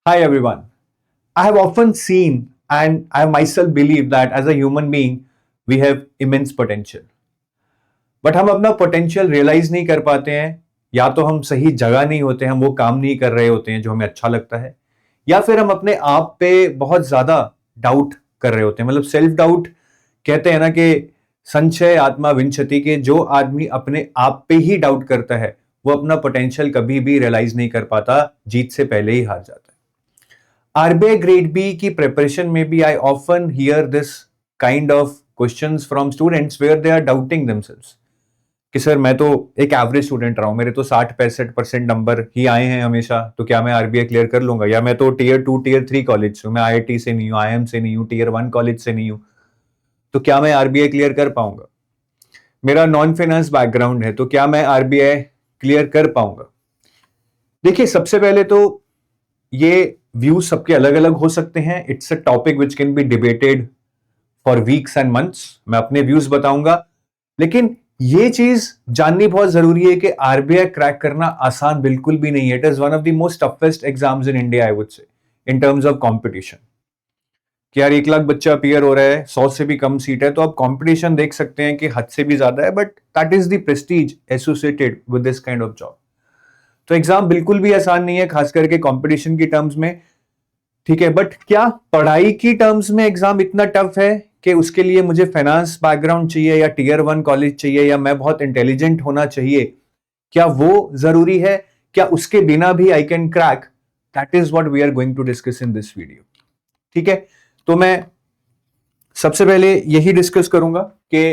Hi everyone. I have often seen and I myself believe that as a human being we have immense potential. But हम अपना potential realise नहीं कर पाते हैं या तो हम सही जगह नहीं होते हम वो काम नहीं कर रहे होते हैं जो हमें अच्छा लगता है या फिर हम अपने आप पे बहुत ज्यादा डाउट कर रहे होते हैं मतलब सेल्फ डाउट कहते हैं ना कि संशय आत्मा विंशति के जो आदमी अपने आप पे ही डाउट करता है वो अपना पोटेंशियल कभी भी रियलाइज नहीं कर पाता जीत से पहले ही हार जाता है आरबीआई ग्रेड बी की प्रिपरेशन में भी I often hear this kind of questions from students where they are doubting themselves कि सर मैं तो एक एवरेज स्टूडेंट रहा हूं मेरे तो 60-65% नंबर ही आए हैं हमेशा तो क्या मैं आरबीआई क्लियर कर लूंगा या मैं तो टीयर 2 टीयर 3 कॉलेज से हूं मैं आईआईटी से नहीं हूं आईएम से नहीं हूं टीयर 1 कॉलेज से नहीं हूं तो क्या मैं आरबीआई क्लियर कर पाऊंगा मेरा नॉन फाइनेंस बैकग्राउंड है तो क्या मैं आरबीआई क्लियर कर पाऊंगा देखिए सबसे पहले तो ये व्यूज सबके अलग अलग हो सकते हैं it's a topic which can be debated for weeks and months मैं अपने व्यूज बताऊंगा लेकिन ये चीज जाननी बहुत जरूरी है कि आरबीआई क्रैक करना आसान बिल्कुल भी नहीं है it is one of the most toughest exams in India I would say in terms of competition कि यार 1 लाख बच्चा अपीयर हो रहा है 100 से भी कम सीट है तो आप कंपटीशन देख सकते हैं कि हद से भी ज्यादा है but that is the Prestige associated with this kind of job तो एग्जाम बिल्कुल भी आसान नहीं है खास करके कंपटीशन की टर्म्स में ठीक है बट क्या पढ़ाई की टर्म्स में एग्जाम इतना टफ है कि उसके लिए मुझे फाइनेंस बैकग्राउंड चाहिए या टीयर 1 कॉलेज चाहिए या मैं बहुत इंटेलिजेंट होना चाहिए क्या वो जरूरी है क्या उसके बिना भी I can crack that is what we are going to discuss in this video ठीक है तो मैं सबसे पहले यही डिस्कस करूंगा कि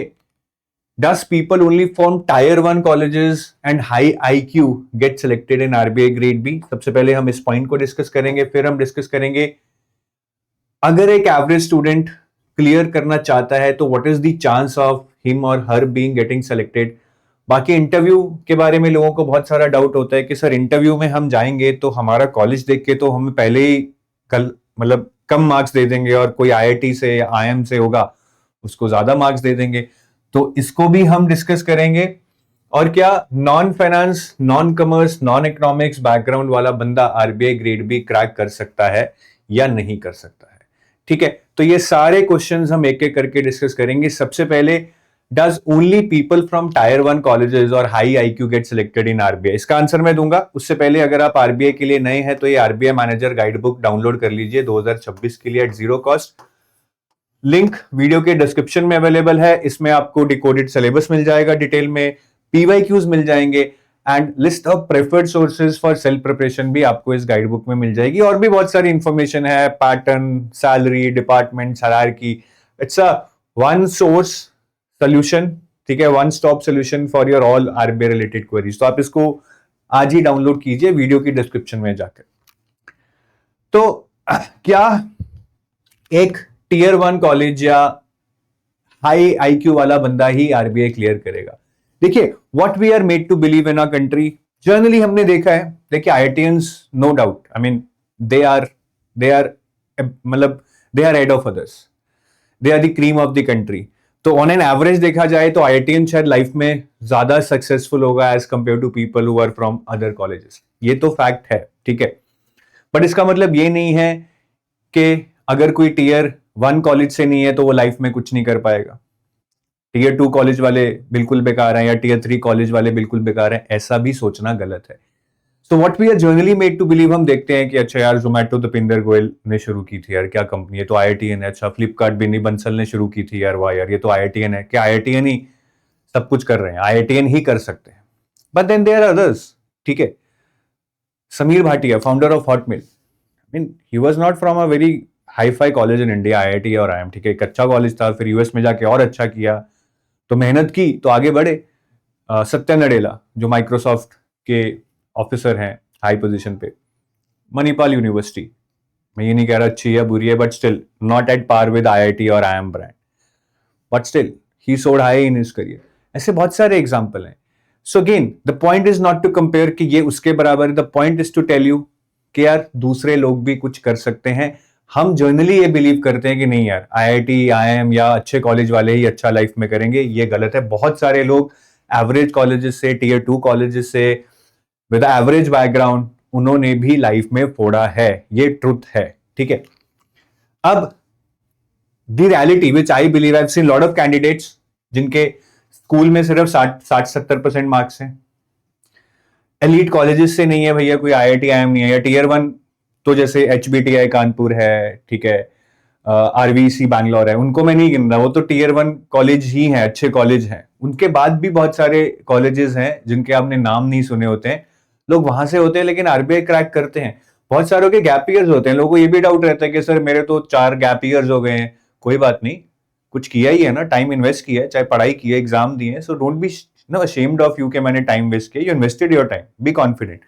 does people only from tier 1 colleges and high IQ get selected in RBI grade B सबसे पहले हम इस पॉइंट को डिस्कस करेंगे फिर हम डिस्कस करेंगे अगर एक एवरेज स्टूडेंट क्लियर करना चाहता है तो what is the chance of him और हर बीइंग गेटिंग सेलेक्टेड बाकी इंटरव्यू के बारे में लोगों को बहुत सारा डाउट होता है कि सर इंटरव्यू में हम जाएंगे तो हमारा कॉलेज देख के तो हमें पहले ही कल मतलब कम मार्क्स दे देंगे और कोई आईआईटी से या आईएम से होगा उसको ज्यादा मार्क्स दे देंगे तो इसको भी हम डिस्कस करेंगे और क्या non finance non commerce non economics background वाला बंदा आरबीआई ग्रेड बी क्रैक कर सकता है या नहीं कर सकता है ठीक है तो ये सारे क्वेश्चंस हम एक एक करके डिस्कस करेंगे सबसे पहले does only people from tier 1 colleges और high IQ get selected in RBI इसका आंसर मैं दूंगा उससे पहले अगर आप आरबीआई के लिए नए हैं तो ये RBI manager guide book download कर लीजिए 2026 के लिए at zero cost link video के डिस्क्रिप्शन में अवेलेबल है इसमें आपको डिकोडेड सिलेबस मिल जाएगा डिटेल में पीवाईक्यूज मिल जाएंगे and list of preferred sources for self preparation भी आपको इस गाइड बुक में मिल जाएगी और भी बहुत सारी इंफॉर्मेशन है pattern salary department hierarchy it's a one source solution ठीक है one stop solution for your all RBI related queries तो आप इसको आज ही डाउनलोड कीजिए वीडियो की डिस्क्रिप्शन में जाकर तो क्या एक टीयर 1 कॉलेज या हाई आईक्यू वाला बंदा ही आरबीआई क्लियर करेगा देखिए what we are made to believe in our country generally हमने देखा है देखिए IITians no doubt I mean they are मतलब they are head of others they are the cream of the country तो on an average देखा जाए तो IITian शायद लाइफ में ज्यादा सक्सेसफुल होगा as compared to people who are from other colleges ये तो फैक्ट है ठीक है बट इसका मतलब ये नहीं है कि अगर कोई टीयर 1 कॉलेज से नहीं है तो वो लाइफ में कुछ नहीं कर पाएगा टीयर 2 कॉलेज वाले बिल्कुल बेकार हैं या टीयर 3 कॉलेज वाले बिल्कुल बेकार हैं ऐसा भी सोचना गलत है so what we are generally made to believe हम देखते हैं कि अच्छा यार जोमेटो दीपेंद्र गोयल ने शुरू की थी यार क्या कंपनी है तो आईआईटीएन है अच्छा फ्लिपकार्ट बिनी बंसल ने शुरू की थी यार वाह यार ये तो आईआईटीएन है क्या आईआईटीएन ही सब कुछ कर रहे हैं आईआईटीएन ही कर सकते हैं but then there are others ठीक है Sameer Bhatia founder of Hotmail I mean he was not from a very hi fi college in India IIT और आईएम ठीक है एक अच्छा कॉलेज था फिर यूएस में जाके और अच्छा किया तो मेहनत की तो आगे बढ़े सत्या नडेला जो माइक्रोसॉफ्ट के ऑफिसर हैं हाई पोजीशन पे मणिपाल यूनिवर्सिटी मैं ये नहीं कह रहा अच्छी है बुरी है but still not at par with IIT और IIM brand but still he soared high in his career ऐसे बहुत सारे एग्जाम्पल हैं so again the point is not to compare कि ये उसके बराबर the point is to tell you कि यार दूसरे लोग भी कुछ कर सकते हैं हम जनरली ये बिलीव करते हैं कि नहीं यार आईआईटी आईएम या अच्छे कॉलेज वाले ही अच्छा लाइफ में करेंगे ये गलत है बहुत सारे लोग एवरेज कॉलेजेस से टीयर 2 कॉलेजेस से विद एवरेज बैकग्राउंड उन्होंने भी लाइफ में फोड़ा है, ये ट्रुथ है, ठीक है। अब the reality which I believe, I have seen lot of candidates जिनके स्कूल में सिर्फ 60-70% मार्क्स हैं, एलीट कॉलेजेस से नहीं है भैया, कोई IIT IIM नहीं है, या टीयर 1 तो जैसे HBTI कानपुर है, ठीक है, RVC बैंगलोर है, उनको मैं नहीं गिन रहा, वो तो टीयर 1 कॉलेज ही है, अच्छे कॉलेज हैं। उनके बाद भी बहुत सारे कॉलेजेस हैं जिनके आपने नाम नहीं सुने होते हैं, लोग वहां से होते हैं लेकिन RBI क्रैक करते हैं। बहुत सारों के गैप ईयर्स होते हैं, लोगों को ये भी डाउट रहता है कि सर मेरे तो 4 गैप ईयर्स हो गए हैं। कोई बात नहीं, कुछ किया ही है ना, टाइम इन्वेस्ट किया है, चाहे पढ़ाई की है, एग्जाम दिए, so don't be ashamed of you कि मैंने टाइम वेस्ट किया, you invested your time, be confident.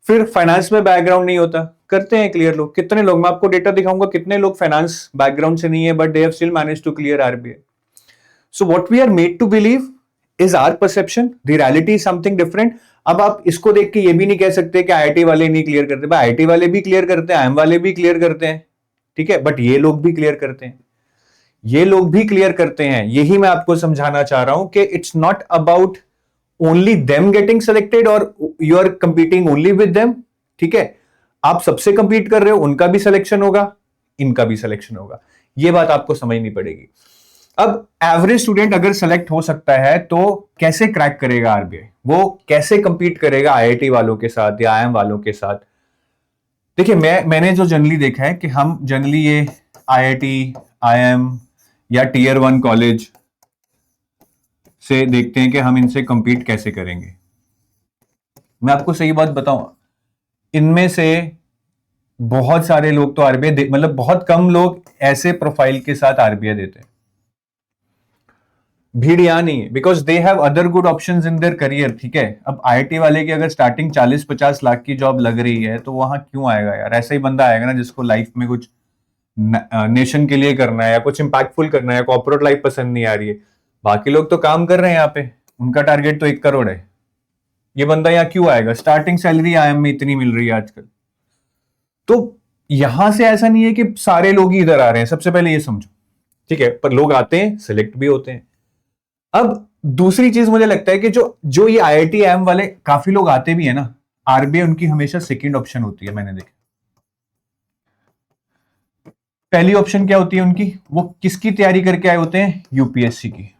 फिर फाइनेंस में बैकग्राउंड नहीं होता, करते हैं क्लियर लोग, कितने लोग, मैं आपको डेटा दिखाऊंगा कितने लोग फाइनेंस बैकग्राउंड से नहीं है but they have still manage to clear RBI। So what we are made to believe is our perception, the reality is something different. अब आप इसको देख के ये भी नहीं कह सकते कि IIT वाले नहीं क्लियर करते, भाई IIT वाले भी क्लियर करते हैं, IIM वाले भी क्लियर करते हैं, ठीक है, बट ये लोग भी क्लियर करते हैं, ये लोग भी क्लियर करते हैं। यही मैं आपको समझाना चाह रहा हूं कि it's not about only them getting selected और you are competing only with them, ठीक है। आप सबसे कंपीट कर रहे हो, उनका भी सिलेक्शन होगा, इनका भी सिलेक्शन होगा, ये बात आपको समझनी पड़ेगी। अब एवरेज स्टूडेंट अगर सेलेक्ट हो सकता है तो कैसे क्रैक करेगा RBI, वो कैसे कंपीट करेगा IIT वालों के साथ या IIM वालों के साथ? देखिए, मैंने जो जनरली देखा है कि हम जनरली ये IIT IIM या टीयर 1 कॉलेज से देखते हैं कि हम इनसे कंपीट कैसे करेंगे। मैं आपको सही बात बताऊं, इनमें से बहुत सारे लोग तो RBI मतलब बहुत कम लोग ऐसे प्रोफाइल के साथ RBI देते हैं। भीड़ यहां नहीं है, because they have other good options in their career, ठीक है। अब IIT वाले की अगर स्टार्टिंग 40-50 लाख की जॉब लग रही है तो वहां क्यों आएगा यार? ऐसा ही बंदा आएगा ना जिसको लाइफ में कुछ नेशन के लिए करना है या कुछ इंपैक्टफुल करना है, कॉर्पोरेट लाइफ पसंद नहीं आ रही है। बाकी लोग तो काम कर रहे हैं यहाँ पे, उनका टारगेट तो 1 करोड़ है, ये बंदा यहाँ क्यों आएगा? स्टार्टिंग सैलरी IIM में इतनी मिल रही है आजकल, तो यहां से ऐसा नहीं है कि सारे लोग ही इधर आ रहे हैं, सबसे पहले ये समझो, ठीक है। पर लोग आते हैं, सिलेक्ट भी होते हैं। अब दूसरी चीज मुझे लगता है कि जो ये IIT IIM वाले काफी लोग आते भी है ना, RBI उनकी हमेशा सेकंड ऑप्शन होती है, मैंने देखा। पहली ऑप्शन क्या होती है उनकी? वो किसकी तैयारी करके आए होते हैं? UPSC की।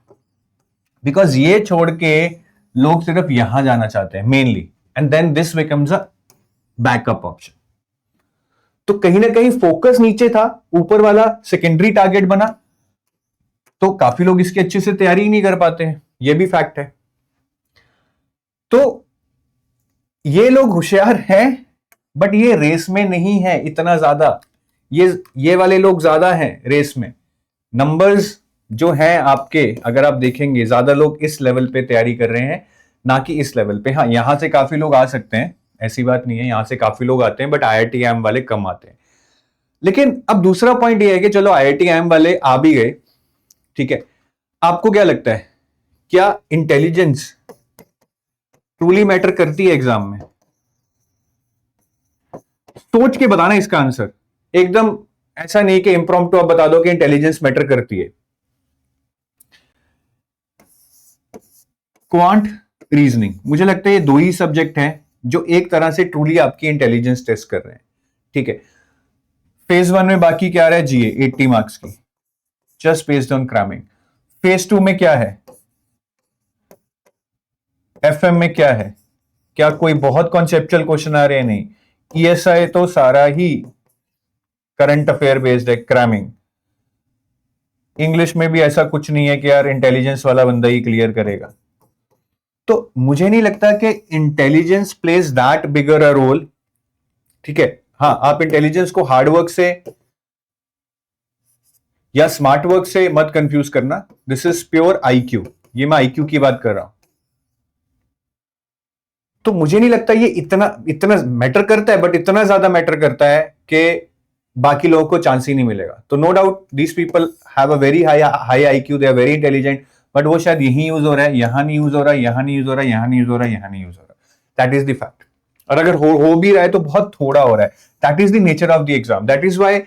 बिकॉज ये छोड़ के लोग सिर्फ यहां जाना चाहते हैं mainly, and then this becomes a backup option. तो कहीं ना कहीं फोकस नीचे था, ऊपर वाला सेकेंडरी टारगेट बना, तो काफी लोग इसकी अच्छे से तैयारी ही नहीं कर पाते हैं, ये भी फैक्ट है। तो ये लोग होशियार हैं बट ये रेस में नहीं है इतना ज्यादा, ये वाले लोग ज्यादा हैं रेस में। नंबर्स जो हैं आपके, अगर आप देखेंगे ज्यादा लोग इस लेवल पे तैयारी कर रहे हैं ना कि इस लेवल पे। हाँ, यहां से काफी लोग आ सकते हैं, ऐसी बात नहीं है, यहां से काफी लोग आते हैं, बट IIT IIM वाले कम आते हैं। लेकिन अब दूसरा पॉइंट ये है कि चलो IIT IIM वाले आ भी गए, ठीक है, आपको क्या लगता है, क्या इंटेलिजेंस ट्रूली मैटर करती है एग्जाम में? सोच के बताना इसका आंसर, एकदम ऐसा नहीं कि इम्प्रॉम्प्टू आप बता दो कि इंटेलिजेंस मैटर करती है। क्वांट, रीजनिंग, मुझे लगता है ये 2 ही सब्जेक्ट हैं जो एक तरह से ट्रूली आपकी इंटेलिजेंस टेस्ट कर रहे हैं, ठीक है। फेज 1 में बाकी क्या रहा है? GA 80 मार्क्स की, just based on cramming. Phase 2 में क्या है? FM में क्या है? क्या कोई बहुत कॉन्सेप्चुअल क्वेश्चन आ रहे हैं? नहीं। ESI तो सारा ही करंट अफेयर बेस्ड है, क्रैमिंग। इंग्लिश में भी ऐसा कुछ नहीं है कि यार इंटेलिजेंस वाला बंदा ही क्लियर करेगा। तो मुझे नहीं लगता कि intelligence plays that bigger a role, ठीक है। हाँ, आप इंटेलिजेंस को हार्डवर्क से या स्मार्ट वर्क से मत कंफ्यूज करना, दिस इज प्योर IQ, ये मैं IQ की बात कर रहा हूं। तो मुझे नहीं लगता ये इतना मैटर करता है, बट इतना ज्यादा मैटर करता है कि बाकी लोगों को चांस ही नहीं मिलेगा। तो no doubt these people have a very high IQ, they are very intelligent, but वो शायद यही यूज हो रहा है, यहां नहीं यूज हो रहा, यहां नहीं यूज हो रहा, यहां नहीं यूज हो रहा, यहां नहीं यूज हो रहा। That is the fact. और अगर हो भी रहा है तो बहुत थोड़ा हो रहा है। That is the nature of the exam. That is why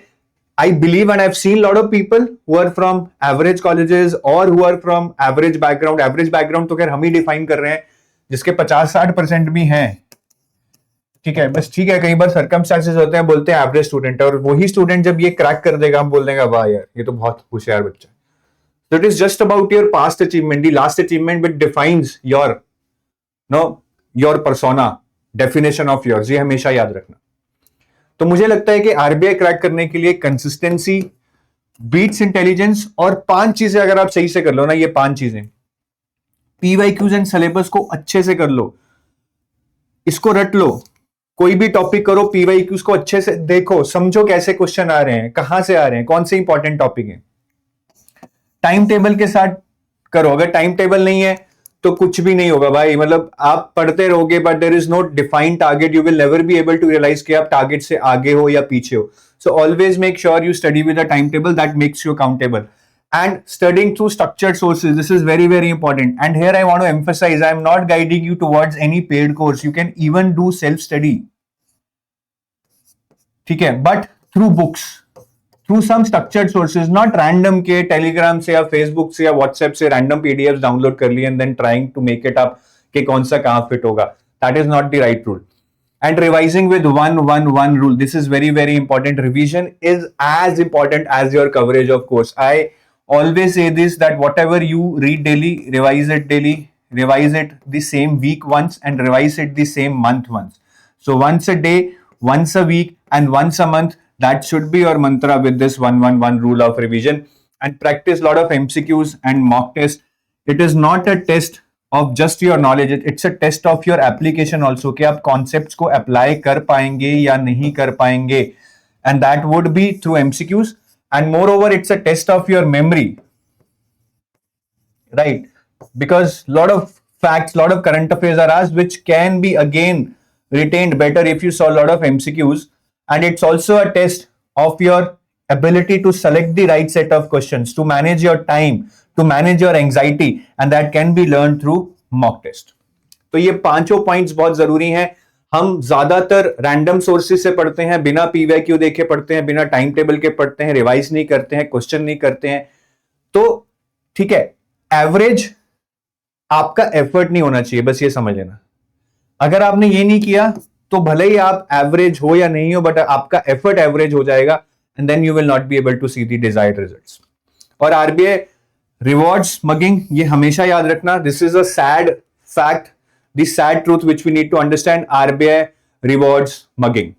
I believe, and I've seen a lot of people who are from average colleges or who are from average background. Average background तो खैर हम ही define कर रहे हैं, जिसके 50-60% भी हैं, ठीक है, बस ठीक है, कई बार सर्कमस्टांसेस होते हैं, बोलते हैं एवरेज स्टूडेंट है, और वही स्टूडेंट जब ये क्रैक कर देगा हम बोल देंगे वाह यार ये तो बहुत होशियार बच्चा है. So it is just about your past achievement, the last achievement which defines your persona, definition of yours. ये हमेशा याद रखना. तो मुझे लगता है कि आरबीआई क्रैक करने के लिए कंसिस्टेंसी, बीट्स इंटेलिजेंस, और 5 चीजें अगर आप सही से कर लो ना, ये 5 चीजें, पीवाईक्यूज एंड सिलेबस को अच्छे से कर लो, इसको रट लो. कोई भी टॉपिक करो, पीवाईक्यूज को अच्छे से देखो, समझो कैसे क्वेश्चन आ रहे हैं, कहां से आ रहे हैं, कौन से इंपॉर्टेंट टॉपिक है. टाइम टेबल के साथ करो. अगर टाइम टेबल नहीं है तो कुछ भी नहीं होगा भाई. मतलब आप पढ़ते रहोगे but there is no defined target, you will never be able to realize कि आप टारगेट से आगे हो या पीछे हो. So always make sure you study with a time table that makes you accountable. And studying through structured sources, this is very, very important. And here I want to emphasize, I am not guiding you towards any paid course. You can even do self-study. ठीक है, but through books, through some structured sources, not random के Telegram से या Facebook से या WhatsApp से random PDFs download कर लिए and then trying to make it up कि कौन सा कहाँ fit होगा. That is not the right rule. And revising with 1-1-1 rule. This is very, very important. Revision is as important as your coverage of course. I always say this, that whatever you read daily, revise it the same week once, and revise it the same month once. So once a day, once a week, and once a month, that should be your mantra with this 1-1-1 rule of revision. And practice a lot of MCQs and mock tests. It is not a test of just your knowledge, it's a test of your application also, कि आप concepts को apply कर पाएंगे या नहीं कर पाएंगे, and that would be through MCQs. And moreover, it's a test of your memory, right? Because lot of facts, lot of current affairs are asked, which can be again retained better if you saw a lot of MCQs. And it's also a test of your ability to select the right set of questions, to manage your time, to manage your anxiety, and that can be learned through mock test. तो ये 5 points बहुत जरूरी हैं. हम ज्यादातर random sources से पढ़ते हैं, बिना पीवाईक्यू देखे पढ़ते हैं, बिना टाइम टेबल के पढ़ते हैं, रिवाइज नहीं करते हैं, क्वेश्चन नहीं करते हैं. तो ठीक है, एवरेज आपका एफर्ट नहीं होना चाहिए, बस ये समझ लेना. अगर आपने ये नहीं किया तो भले ही आप एवरेज हो या नहीं हो, बट आपका एफर्ट एवरेज हो जाएगा, and then you will not be able to see the desired results. और आरबीआई रिवॉर्ड्स मगिंग, ये हमेशा याद रखना. This is a sad fact, the sad truth which we need to understand. RBI rewards mugging.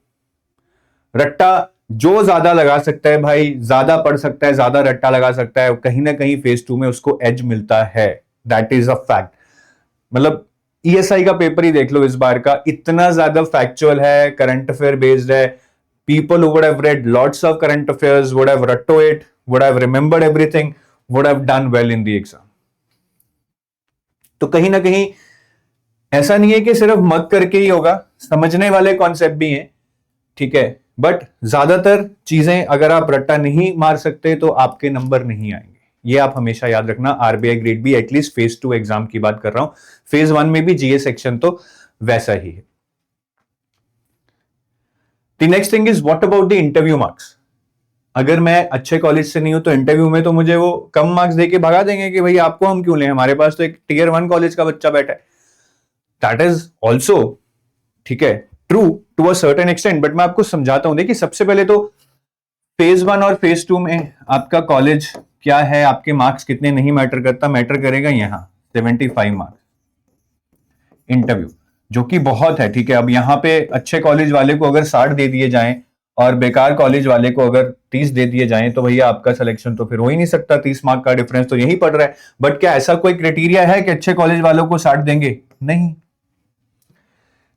रट्टा जो ज्यादा लगा सकता है भाई, ज्यादा पढ़ सकता है, ज्यादा रट्टा लगा सकता है, कहीं ना कहीं फेज 2 में उसको एज मिलता है. That is a fact. मतलब ESI का पेपर ही देख लो इस बार का, इतना ज्यादा फैक्चुअल है, करंट अफेयर बेस्ड है. People who would have read lots of current affairs, would have ratto it, would have remembered everything, would have done well in the exam. तो कहीं ना कहीं ऐसा नहीं है कि सिर्फ मग करके ही होगा, समझने वाले कॉन्सेप्ट भी हैं, ठीक है, बट ज्यादातर चीजें अगर आप रट्टा नहीं मार सकते तो आपके नंबर नहीं आएंगे. ये आप हमेशा याद रखना. RBI grade B, at least phase 2 exam की बात कर रहा हूं. फेज 1 में भी जीए सेक्शन तो वैसा ही है. The next thing is what about the interview marks. अगर मैं अच्छे कॉलेज से नहीं हूं तो इंटरव्यू में तो मुझे वो कम मार्क्स देके भगा देंगे कि भाई आपको हम क्यों लें, हमारे पास तो एक टियर 1 कॉलेज का बच्चा बैठा है. That is also, ठीक है, true to a certain extent. But मैं आपको समझाता हूं. देखिए, सबसे पहले तो फेज 1 और फेज 2 में आपका कॉलेज क्या है, आपके मार्क्स कितने नहीं मैटर करता. मैटर करेगा यहां 75 मार्क्स इंटरव्यू, जो कि बहुत है. ठीक है, अब यहां पे अच्छे कॉलेज वाले को अगर 60 दे दिए जाएं और बेकार कॉलेज वाले को अगर 30 दे दिए जाएं तो भैया आपका सिलेक्शन तो फिर हो ही नहीं सकता. 30 मार्क का डिफरेंस तो यही पड़ रहा है. बट क्या ऐसा कोई क्राइटेरिया है कि अच्छे कॉलेज वालों को 60 देंगे? नहीं.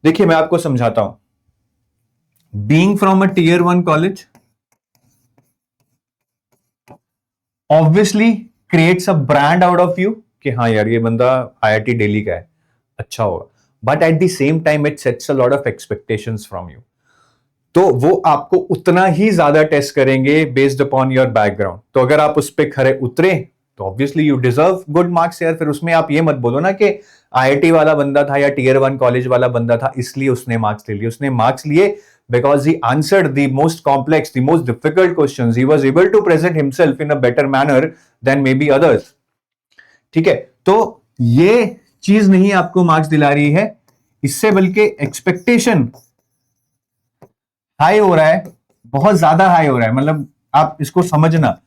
देखिए, मैं आपको समझाता हूं. Being from a tier 1 college obviously creates a brand out of you कि हाँ यार ये बंदा IIT दिल्ली का है, अच्छा होगा. But at the same time it sets a lot of expectations from you. तो वो आपको उतना ही ज्यादा टेस्ट करेंगे बेस्ड अपॉन योर बैकग्राउंड. तो अगर आप उस पर खरे उतरे तो obviously you deserve good marks यार. फिर उसमें आप ये मत बोलो ना कि IIT वाला बंदा था या टियर 1 कॉलेज वाला बंदा था इसलिए उसने मार्क्स ले लिए. उसने मार्क्स लिए because he answered the most complex, the most difficult questions. He was able to present himself in a better manner than maybe others. ठीक है, तो ये चीज नहीं आपको मार्क्स दिला रही है, इससे बल्कि एक्सपेक्टेशन हाई हो रहा है, बहुत ज्यादा हाई हो रहा है, मतलब आप इसको समझना।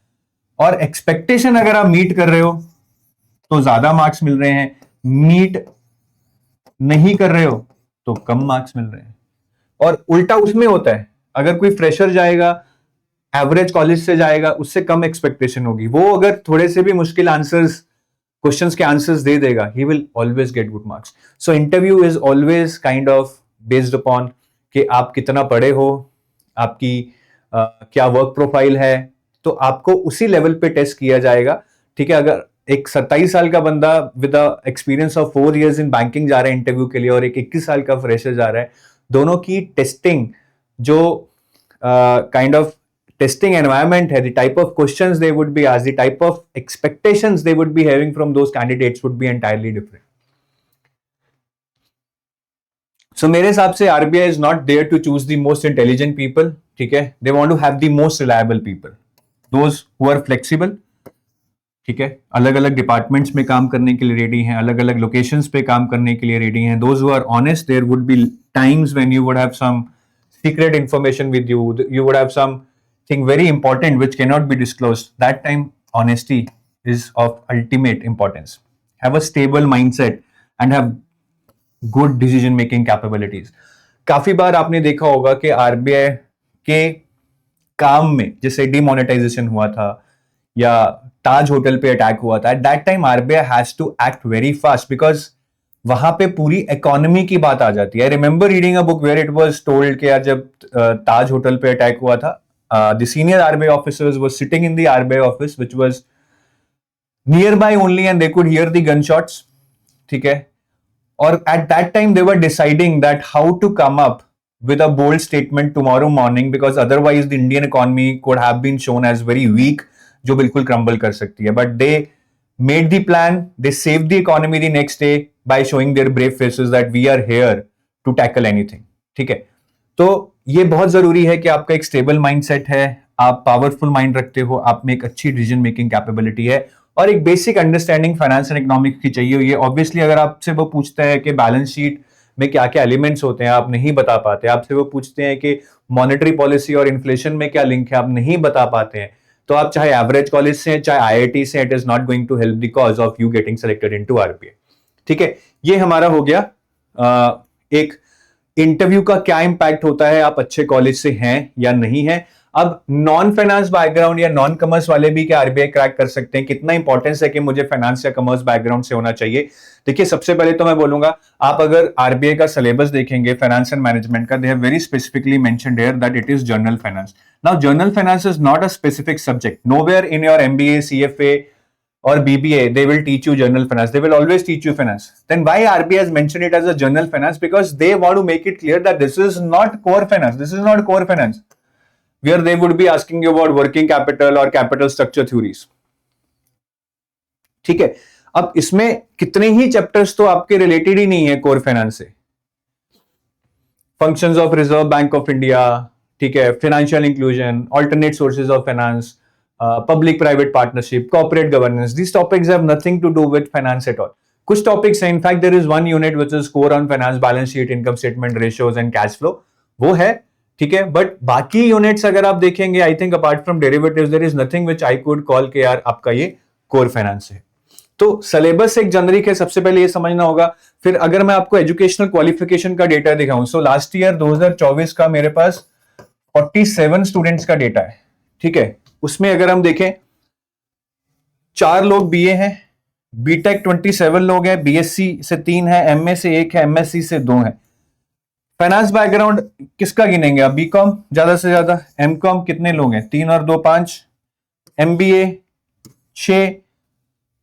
और एक्सपेक्टेशन अगर आप मीट कर रहे हो तो ज्यादा मार्क्स मिल रहे हैं, मीट नहीं कर रहे हो तो कम मार्क्स मिल रहे हैं। और उल्टा उसमें होता है, अगर कोई फ्रेशर जाएगा, एवरेज कॉलेज से जाएगा, उससे कम एक्सपेक्टेशन होगी। वो अगर थोड़े से भी मुश्किल आंसर्स, क्वेश्चंस के आंसर्स दे देगा, he will always get good marks. So interview is always kind of based upon कि आप कितना पढ़े हो, आपकी क्या वर्क प्रोफाइल है, तो आपको उसी लेवल पे टेस्ट किया जाएगा। ठीक है, अगर एक 27 साल का बंदा with experience of 4 years in banking जा रहा है इंटरव्यू के लिए, और एक 21 साल का फ्रेशर जा रहा है, दोनों की टेस्टिंग जो kind of testing environment hai, the type of questions they would be asked, the type of expectations they would be having from those candidates would be entirely different. So मेरे हिसाब से RBI is not there to choose the most intelligent people, ठीक है? They want to have the most reliable people, those who are flexible, ठीक है? अलग अलग departments में काम करने के लिए रेडी हैं, अलग अलग लोकेशंस पे काम करने के लिए रेडी हैं. Those who are honest, there would be times when you would have some secret information with you, you would have some thing very important which cannot be disclosed. That time honesty is of ultimate importance. Have a stable mindset and have good decision making capabilities. काफी बार आपने देखा होगा कि RBI के काम में, जैसे demonetisation हुआ था या ताज होटल पे अटैक हुआ था, at that time RBI has to act very fast, because वहां पे पूरी इकोनॉमी की बात आ जाती है. I remember reading a book where it was told कि यार जब ताज होटल पे अटैक हुआ था, the senior RBI officers were sitting in the RBI office which was nearby only and they could hear the gunshots. ठीक है, और at that time they were deciding that how to come up with a bold statement tomorrow morning, because otherwise the Indian economy could have been shown as very weak, जो बिल्कुल crumble कर सकती है. But they made the plan, they saved the economy the next day by showing their brave faces that we are here to tackle anything. ठीक है, तो ये बहुत जरूरी है कि आपका एक स्टेबल माइंडसेट है, आप पावरफुल माइंड रखते हो, आप में एक अच्छी डिसीजन मेकिंग कैपेबिलिटी है, और एक basic understanding finance and economics की चाहिए. ये ऑब्वियसली अगर आपसे वो पूछता है कि बैलेंस शीट में क्या क्या एलिमेंट्स होते हैं, आप नहीं बता पाते. आपसे वो पूछते हैं कि मॉनेटरी पॉलिसी और इन्फ्लेशन में क्या लिंक है, आप नहीं बता पाते हैं, तो आप चाहे एवरेज कॉलेज से, चाहे आईआईटी से, it is not going to help the cause of you getting selected into RBI. ठीक है, ये हमारा हो गया एक इंटरव्यू का क्या इंपैक्ट होता है, आप अच्छे कॉलेज से हैं या नहीं है. अब नॉन फाइनेंस बैकग्राउंड या नॉन कॉमर्स वाले भी क्या आरबीआई क्रैक कर सकते हैं? कितना इंपॉर्टेंस है कि मुझे फाइनेंस या कॉमर्स बैकग्राउंड से होना चाहिए? देखिए, सबसे पहले तो मैं बोलूंगा, आप अगर आरबीआई का सिलेबस देखेंगे फाइनेंस एंड मैनेजमेंट का, they have very specifically mentioned here that it is general finance. Now general finance is not a specific subject. Nowhere in your MBA, CFA or BBA, they will teach you general finance. They will always teach you finance. Then why RBI has mentioned it as a general finance? Because they want to make it clear that this is not core finance. This is not core finance, where they would be asking you about working capital or capital structure theories. ठीक है, अब इसमें कितने ही chapters तो आपके related ही नहीं है core finance से. Functions of reserve bank of India, ठीक है, financial inclusion, alternate sources of finance, public private partnership, corporate governance. These topics have nothing to do with finance at all. कुछ topics हैं, in fact there is one unit which is core on finance, balance sheet, income statement, ratios and cash flow, वो है. ठीक है, but बाकी units अगर आप देखेंगे, I think apart from derivatives there is nothing which I could call के यार आपका ये कोर फाइनेंस है. तो सिलेबस एक जनरिक है, सबसे पहले ये समझना होगा. फिर अगर मैं आपको एजुकेशनल क्वालिफिकेशन का डेटा दिखाऊं, सो लास्ट ईयर 2024 का मेरे पास 47 स्टूडेंट्स का डेटा है. ठीक है, उसमें अगर हम देखें, 4 लोग बीए हैं, बीटेक 27 लोग हैं, बीएससी से 3 है, एमए से 1 है, एमएससी से 2 है. फाइनेंस बैकग्राउंड किसका गिनेंगे आप? बीकॉम ज्यादा से ज्यादा, एमकॉम कितने लोग हैं? 3 और 2 5, एमबीए 6.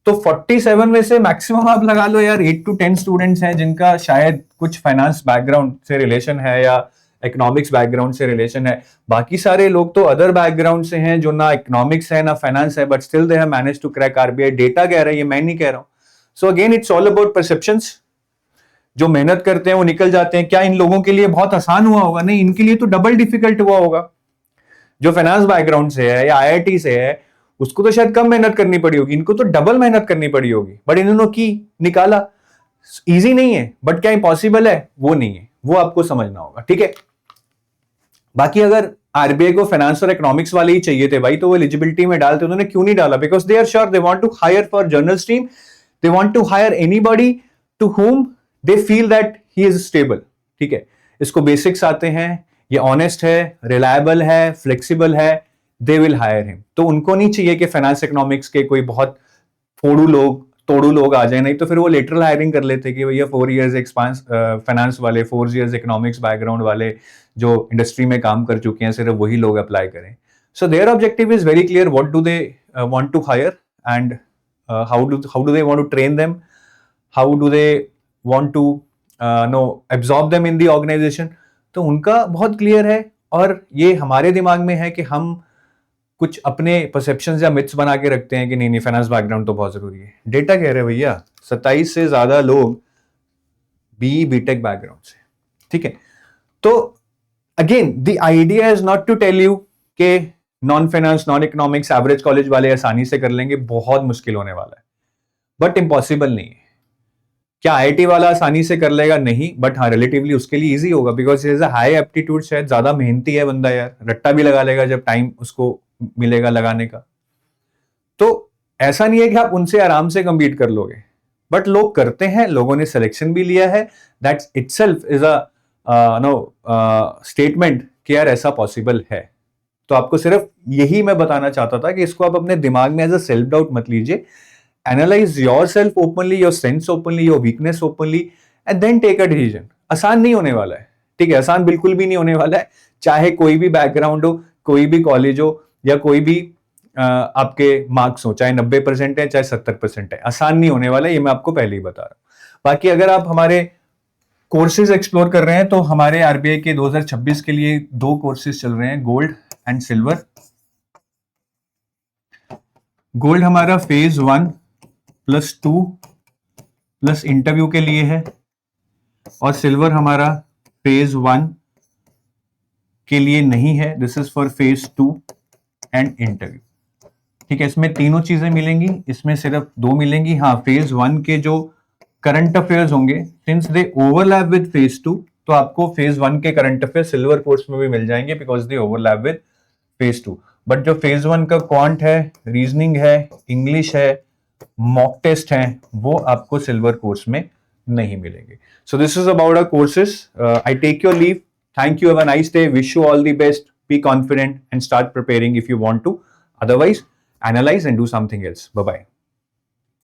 तो 47 में से मैक्सिमम आप लगा लो यार 8 to 10 स्टूडेंट्स हैं जिनका शायद कुछ फाइनेंस बैकग्राउंड से रिलेशन है या इकोनॉमिक्स बैकग्राउंड से रिलेशन है. बाकी सारे लोग तो अदर बैकग्राउंड से हैं, जो ना इकोनॉमिक्स है ना फाइनेंस है, but still they have manage to crack RBI. Data कह रहा है, ये मैं नहीं कह रहा हूं. So again it's all about perceptions. जो मेहनत करते हैं वो निकल जाते हैं. क्या इन लोगों के लिए बहुत आसान हुआ होगा? नहीं, इनके लिए तो डबल डिफिकल्ट हुआ होगा. जो फाइनेंस बैकग्राउंड से है या आईआईटी से है, उसको तो शायद कम मेहनत करनी पड़ी होगी, इनको तो डबल मेहनत करनी पड़ी होगी. बट इन्होंने की निकाला. इजी नहीं है, बट क्या इम्पॉसिबल है? वो नहीं है, वो आपको समझना होगा. ठीक है, बाकी अगर आरबीआई को फाइनेंस और इकोनॉमिक्स वाले ही चाहिए थे भाई, तो वो एलिजिबिलिटी में डालते, उन्होंने क्यों नहीं डाला? Because they are sure they want to hire for general stream, they want to hire anybody to whom they feel that he is stable. ठीक है, इसको बेसिक्स आते हैं, ये ऑनेस्ट है, रिलायबल है, फ्लेक्सिबल है, दे विल हायर हिम। तो उनको नहीं चाहिए कि फाइनेंस इकोनॉमिक्स के कोई बहुत तोड़ू लोग आ जाए, नहीं तो फिर वो लेटरल हायरिंग कर लेते कि भैया 4 इयर्स एक्सपांस फाइनेंस वाले, 4 इयर्स इकोनॉमिक्स बैकग्राउंड वाले जो इंडस्ट्री में काम कर चुके हैं, सिर्फ वही लोग अप्लाई करें। So their objective is very clear, what do they want to hire and how do they want to train them, how do they want to absorb them in the organisation. तो उनका बहुत clear है, और ये हमारे दिमाग में है कि हम कुछ अपने परसेप्शंस या मिथ्स बना के रखते हैं कि नहीं फाइनेंस बैकग्राउंड तो बहुत जरूरी है। डेटा कह रहे हैं भैया 27 से ज्यादा लोग बीई बीटेक बैकग्राउंड से। ठीक है, तो again the idea is not to tell you कि non finance non economics average college वाले आसानी से कर लेंगे, बहुत मुश्किल होने वाला है, बट इम्पॉसिबल नहीं है। क्या आईआईटी वाला आसानी से कर लेगा? नहीं, बट हाँ रिलेटिवली उसके लिए इजी होगा, because is a high aptitude, शायद ज्यादा मेहनती है बंदा यार, रट्टा भी लगा लेगा जब टाइम उसको मिलेगा लगाने का। तो ऐसा नहीं है कि आप उनसे आराम से कम्पीट कर लोगे, बट लोग करते हैं, लोगों ने सिलेक्शन भी लिया है, that's itself is a statement कि यार ऐसा पॉसिबल है। तो आपको सिर्फ यही मैं बताना चाहता था कि इसको आप अपने दिमाग में एज अ सेल्फ डाउट मत लीजिए, analyse yourself openly, your sense openly, your weakness openly, and then take a decision. आसान नहीं होने वाला है, ठीक है, आसान बिल्कुल भी नहीं होने वाला है, चाहे कोई भी बैकग्राउंड हो, कोई भी कॉलेज हो, या कोई भी आपके मार्क्स हो, चाहे 90% है चाहे 70% है, आसान नहीं होने वाला है, ये मैं आपको पहले ही बता रहा हूं। बाकी अगर आप हमारे कोर्सेज एक्सप्लोर कर रहे हैं तो हमारे आरबीआई के 2026 के लिए 2 कोर्सेज चल रहे हैं, गोल्ड एंड सिल्वर। गोल्ड हमारा फेज 1 +2 प्लस इंटरव्यू के लिए है, और सिल्वर हमारा फेज 1 के लिए नहीं है, this is for phase 2 and interview. ठीक है, इसमें तीनों चीजें मिलेंगी, इसमें सिर्फ 2 मिलेंगी। हाँ, फेज 1 के जो करंट अफेयर्स होंगे, since they overlap with phase 2, तो आपको फेज 1 के करंट अफेयर सिल्वर कोर्स में भी मिल जाएंगे, because they overlap with phase 2। But जो फेज 1 का क्वांट है, रीजनिंग है, इंग्लिश है, मॉक टेस्ट है, वो आपको सिल्वर कोर्स में नहीं मिलेंगे। So this is about our courses. I take your leave, thank you, have a nice day, wish you all the best, be confident and start preparing if you want to, otherwise analyze and do something else. Bye bye.